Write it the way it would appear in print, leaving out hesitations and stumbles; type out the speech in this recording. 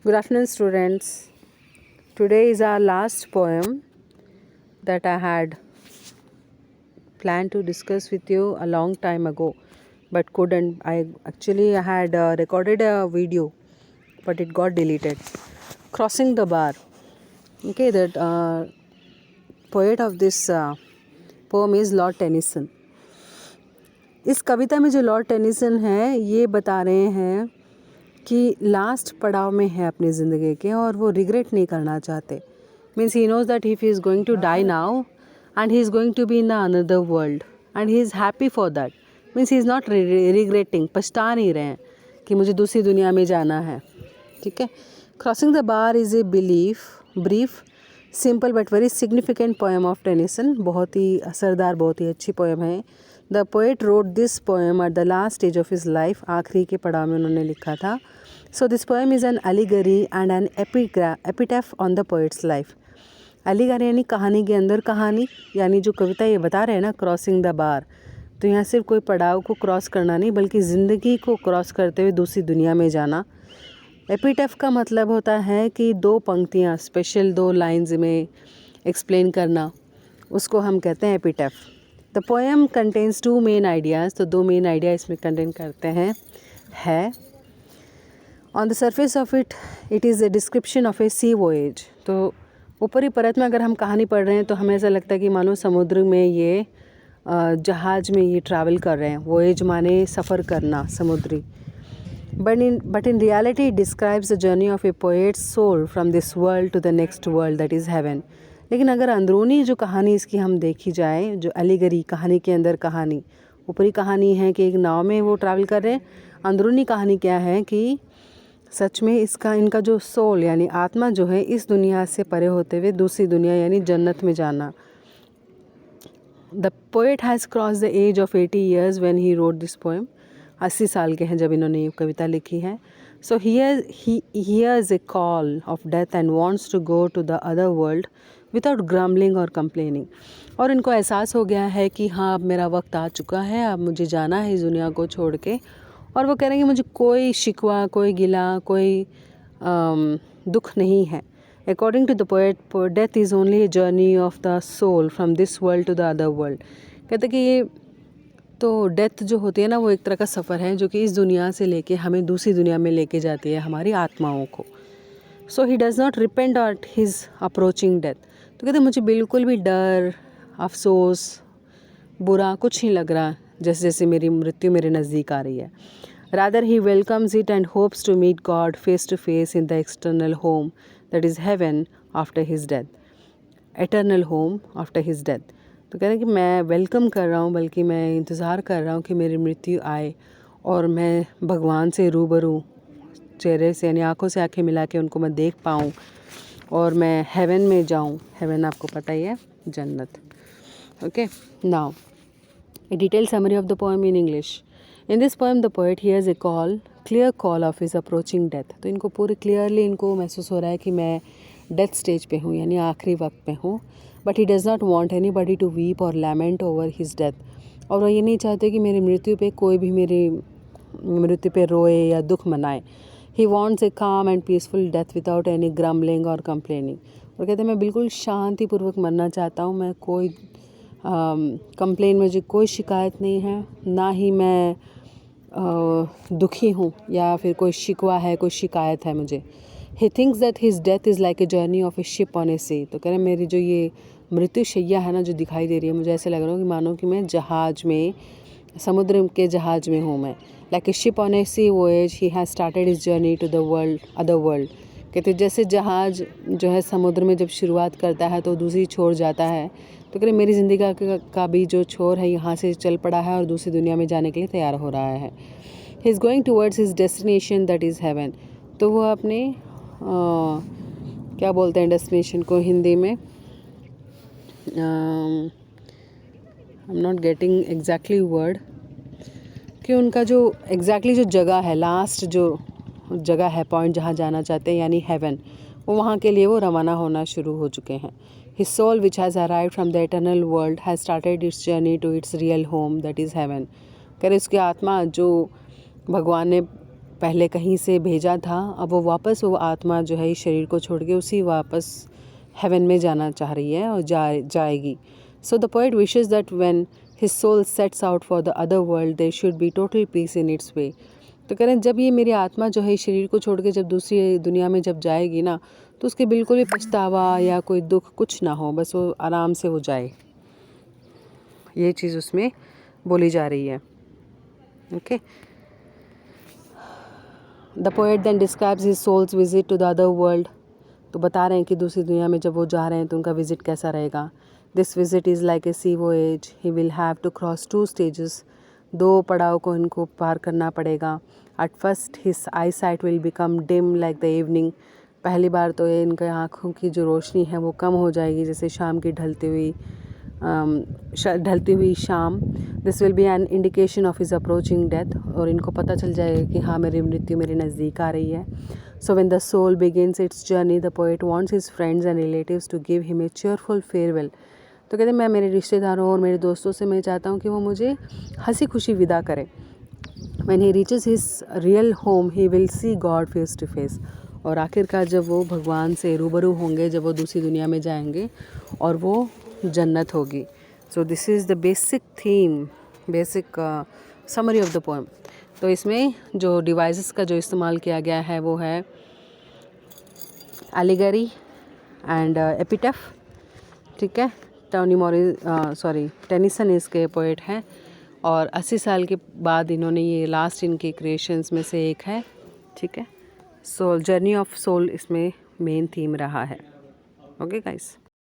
Good afternoon, students. Today is our last poem that I had planned to discuss with you a long time ago, but couldn't. I had recorded a video, but it got deleted. Crossing the Bar. Okay, that poet of this poem is Lord Tennyson. इस कविता में जो Lord Tennyson है ये बता रहे हैं कि last पड़ाव में है अपनी ज़िंदगी के और वो रिग्रेट नहीं करना चाहते. Means he knows that if he is going to die now and he is going to be in another world and he is happy for that. Means he is not regretting, पछता नहीं रहे हैं कि मुझे दूसरी दुनिया में जाना है. ठीक है. Crossing the bar is a brief simple but very significant poem of Tennyson. बहुत ही असरदार, बहुत ही अच्छी पोएम है. The poet wrote this poem at the last stage of his life. आखिरी के पड़ाव में उन्होंने लिखा था. So this poem is an एलिगरी and an epitaph on the poet's life. एलिगरी यानी कहानी के अंदर कहानी, यानी जो कविता ये बता रहे हैं ना, क्रॉसिंग द बार, तो यहाँ सिर्फ कोई पड़ाव को क्रॉस करना नहीं बल्कि ज़िंदगी को क्रॉस करते हुए दूसरी दुनिया में जाना. एपिटैफ का मतलब होता है कि दो पंक्तियाँ, स्पेशल दो लाइंस में एक्सप्लेन करना, उसको हम कहते हैं epitaph. The poem contains two main ideas. तो दो मेन आइडिया इसमें कंटेन करते हैं. है on the surface of it is a description of a sea voyage. तो ऊपरी परत में अगर हम कहानी पढ़ रहे हैं तो हमें ऐसा लगता है कि मानो समुद्र में ये जहाज़ में ये ट्रैवल कर रहे हैं. वोएज माने सफ़र करना, समुद्री. But in reality it describes the journey of a poet's soul from this world to the next world, that is heaven. लेकिन अगर अंदरूनी जो कहानी इसकी हम देखी जाए, जो एलिगरी, कहानी के अंदर कहानी, ऊपरी कहानी है कि एक नाव में वो ट्रैवल कर रहे हैं. अंदरूनी कहानी क्या है कि सच में इनका जो सोल यानी आत्मा जो है इस दुनिया से परे होते हुए दूसरी दुनिया यानी जन्नत में जाना. The poet has cross the age of 80 years when he wrote this poem. 80 साल के हैं जब इन्होंने ये कविता लिखी है. So here's a call of death and wants to go to the other world without grumbling और कंप्लेनिंग. और इनको एहसास हो गया है कि हाँ, अब मेरा वक्त आ चुका है, अब मुझे जाना है इस दुनिया को छोड़ के. और वो कह रहे हैं कि मुझे कोई शिकवा, कोई गिला, कोई दुख नहीं है. According to the poet, death is only a journey of the soul from this world to the other world. कहते कि ये तो डेथ जो होती है ना, वो एक तरह का सफ़र है जो कि इस दुनिया से लेके हमें दूसरी दुनिया में लेके जाती है हमारी आत्माओं को. So he does not repent at his approaching death. तो कहते मुझे बिल्कुल भी डर, अफसोस, बुरा कुछ नहीं लग रहा जैसे जैसे मेरी मृत्यु मेरे नज़दीक आ रही है. Rather he welcomes it and hopes to meet God face to face in the external home that is heaven after his death. Eternal home after his death. तो कह रहे हैं कि मैं वेलकम कर रहा हूँ, बल्कि मैं इंतज़ार कर रहा हूँ कि मेरी मृत्यु आए और मैं भगवान से रूबरू चेहरे से यानी आँखों से आँखें मिला के उनको मैं देख पाऊँ और मैं हेवन में जाऊँ. हेवन आपको पता ही है, जन्नत. Okay. Now a detail summary of the poem in English. In this poem the poet hears a clear call of his approaching death. तो इनको पूरी क्लियरली इनको महसूस हो रहा है कि मैं डेथ स्टेज पे हूँ यानी आखिरी वक्त पे हूँ. But he does not want anybody to weep और लैमेंट ओवर हिज डेथ. और वो ये नहीं चाहते कि मेरी मृत्यु पे कोई भी मेरी मृत्यु पे रोए या दुख मनाए. ही वॉन्ट्स ए काम and peaceful death without any grumbling और कंप्लेनिंग. और कहते हैं मैं बिल्कुल शांतिपूर्वक मरना चाहता हूँ. मैं कोई कंप्लेन, मुझे कोई शिकायत नहीं है, ना ही मैं दुखी हूँ या फिर कोई शिकवा है, कोई शिकायत है मुझे. He thinks that his death is like a journey of a ship on a sea. तो कह रहे हैं मेरी जो ये मृत्यु शैया है ना जो दिखाई दे रही है, मुझे ऐसे लग रहा है कि मानो कि मैं जहाज़ में, समुद्र के जहाज़ में हूँ मैं. Like a ship on a sea voyage, he has started his journey to the other world. कहते जैसे जहाज़ जो है समुद्र में जब शुरुआत करता है तो दूसरी छोर जाता है. तो कह रहे मेरी ज़िंदगी का भी जो छोर है यहाँ से चल पड़ा है और दूसरी दुनिया में जाने के लिए तैयार हो रहा है. He is going towards his destination that is heaven. तो वो अपने क्या बोलते हैं डेस्टिनेशन को हिंदी में, I am not getting exactly word, कि उनका जो एग्जैक्टली जो जगह है, लास्ट जो जगह है, पॉइंट जहाँ जाना चाहते हैं यानी हेवन, वो वहाँ के लिए वो रवाना होना शुरू हो चुके हैं. His soul which has arrived from the eternal world has started its journey to its real home that is heaven. कह रहे उसकी आत्मा जो भगवान ने पहले कहीं से भेजा था, अब वो वापस वो आत्मा जो है इस शरीर को छोड़ के उसी वापस हेवन में जाना चाह रही है और जाएगी. So the poet wishes that when his soul sets out for the other world there should be total peace in its way. तो कह रहे हैं जब ये मेरी आत्मा जो है इस शरीर को छोड़ के जब दूसरी दुनिया में जब जाएगी ना, तो उसके बिल्कुल भी पछतावा या कोई दुख कुछ ना हो, बस वो आराम से वो जाए. ये चीज़ उसमें बोली जा रही है. Okay. The poet then describes his soul's visit to the other world. तो बता रहे हैं कि दूसरी दुनिया में जब वो जा रहे हैं तो उनका विजिट कैसा रहेगा. This visit is like a sea voyage. He will have to cross 2 stages. 2 पड़ाव को इनको पार करना पड़ेगा. At first his eyesight will become dim like the evening. पहली बार तो ये इनके आँखों की जो रोशनी है वो कम हो जाएगी जैसे शाम की ढलती हुई शाम. This will be an indication of his approaching death. और इनको पता चल जाएगा कि हाँ मेरी मृत्यु मेरे नज़दीक आ रही है. So when the soul begins its journey the poet wants his friends and relatives to give him a cheerful farewell. तो कहते हैं मैं मेरे रिश्तेदारों और मेरे दोस्तों से मैं चाहता हूँ कि वो मुझे हंसी खुशी विदा करें. When he reaches his real home he will see God face to face. और आखिरकार जब वो भगवान से रूबरू होंगे, जब वो दूसरी दुनिया में जाएंगे और वो जन्नत होगी. So this is the basic theme, basic summary of the poem. तो इसमें जो डिवाइसेस का जो इस्तेमाल किया गया है वो है एलिगरी एंड एपिटफ. ठीक है. टेनिसन इसके पोएट हैं और 80 साल के बाद इन्होंने ये लास्ट इनके क्रिएशंस में से एक है. ठीक है. सो जर्नी ऑफ सोल इसमें मेन थीम रहा है. Okay guys.